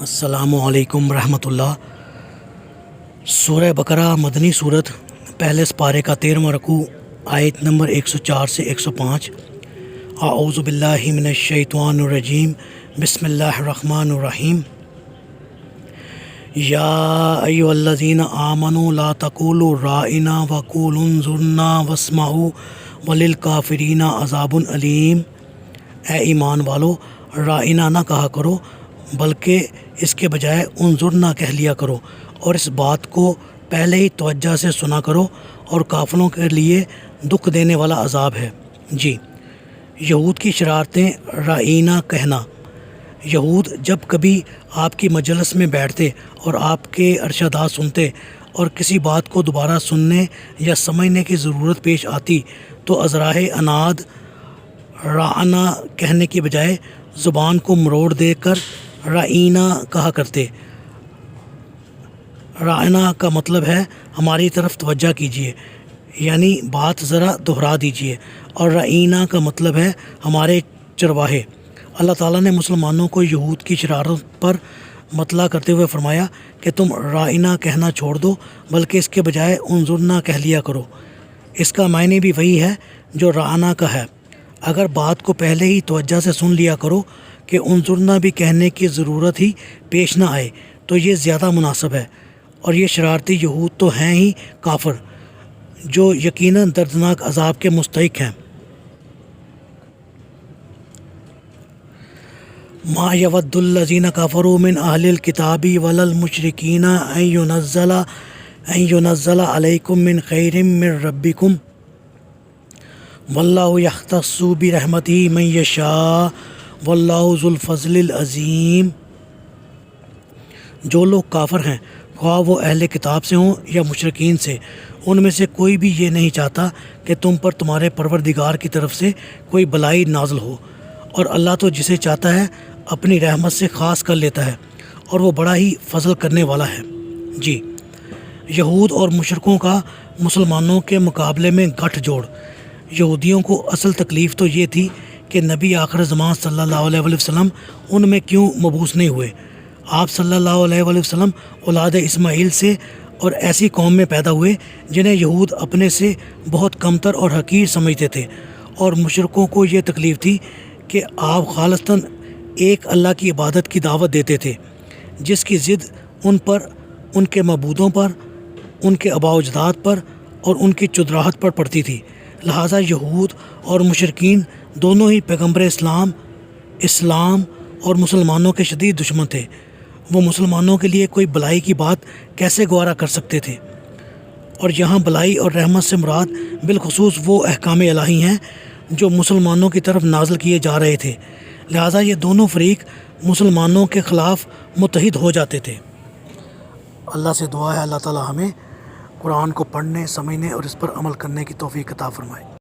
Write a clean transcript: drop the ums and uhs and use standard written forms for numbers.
السلام علیکم ورحمۃ اللہ۔ سورہ بقرہ مدنی صورت، پہلے سپارے کا 13واں رکوع، آیت نمبر 104 سے 105۔ اعوذ باللہ من الشیطان الرجیم، بسم اللہ الرحمن الرحیم۔ یا ایھا الذین آمنوا لا تقولوا رائنا وقولوا انظرنا واسمعوا وللکافرین عذاب علیم۔ اے ایمان والو، رائنا نہ کہا کرو بلکہ اس کے بجائے انظرنا کہہ لیا کرو، اور اس بات کو پہلے ہی توجہ سے سنا کرو، اور کافروں کے لیے دکھ دینے والا عذاب ہے۔ جی، یہود کی شرارتیں، رائنا کہنا۔ یہود جب کبھی آپ کی مجلس میں بیٹھتے اور آپ کے ارشادات سنتے اور کسی بات کو دوبارہ سننے یا سمجھنے کی ضرورت پیش آتی تو ازراہ عناد رعنا کہنے کی بجائے زبان کو مروڑ دے کر رائنا کہا کرتے۔ رعنا کا مطلب ہے ہماری طرف توجہ کیجیے، یعنی بات ذرا دہرا دیجیے، اور رائنا کا مطلب ہے ہمارے چرواہے۔ اللہ تعالیٰ نے مسلمانوں کو یہود کی شرارت پر مطلع کرتے ہوئے فرمایا کہ تم رائنا کہنا چھوڑ دو بلکہ اس کے بجائے انظرنا کہہ لیا کرو۔ اس کا معنی بھی وہی ہے جو رعنا کا ہے۔ اگر بات کو پہلے ہی توجہ سے سن لیا کرو کہ انظرنا بھی کہنے کی ضرورت ہی پیش نہ آئے تو یہ زیادہ مناسب ہے۔ اور یہ شرارتی یہود تو ہیں ہی کافر، جو یقیناً دردناک عذاب کے مستحق ہیں۔ ما یود الذین کفروا من اہل الکتاب ولا المشرکین ان ینزل علیکم من خیر من ربکم واللہ یختص برحمتہ من یشاء واللہ ذو الفضل العظیم۔ جو لوگ کافر ہیں، خواہ وہ اہل کتاب سے ہوں یا مشرکین سے، ان میں سے کوئی بھی یہ نہیں چاہتا کہ تم پر تمہارے پروردگار کی طرف سے کوئی بلائی نازل ہو، اور اللہ تو جسے چاہتا ہے اپنی رحمت سے خاص کر لیتا ہے، اور وہ بڑا ہی فضل کرنے والا ہے۔ جی، یہود اور مشرکوں کا مسلمانوں کے مقابلے میں گٹھ جوڑ۔ یہودیوں کو اصل تکلیف تو یہ تھی کہ نبی آخر زمان صلی اللہ علیہ وآلہ وسلم ان میں کیوں مبعوث نہیں ہوئے۔ آپ صلی اللہ علیہ وآلہ وسلم اولاد اسماعیل سے اور ایسی قوم میں پیدا ہوئے جنہیں یہود اپنے سے بہت کمتر اور حقیر سمجھتے تھے، اور مشرکوں کو یہ تکلیف تھی کہ آپ خالصتاً ایک اللہ کی عبادت کی دعوت دیتے تھے جس کی ضد ان پر، ان کے معبودوں پر، ان کے آباء و اجداد پر اور ان کی چدراہت پر پڑتی تھی۔ لہٰذا یہود اور مشرکین دونوں ہی پیغمبر اسلام اور مسلمانوں کے شدید دشمن تھے۔ وہ مسلمانوں کے لیے کوئی بلائی کی بات کیسے گوارا کر سکتے تھے؟ اور یہاں بلائی اور رحمت سے مراد بالخصوص وہ احکام الہی ہیں جو مسلمانوں کی طرف نازل کیے جا رہے تھے۔ لہٰذا یہ دونوں فریق مسلمانوں کے خلاف متحد ہو جاتے تھے۔ اللہ سے دعا ہے اللہ تعالیٰ ہمیں قرآن کو پڑھنے، سمجھنے اور اس پر عمل کرنے کی توفیق عطا فرمائے۔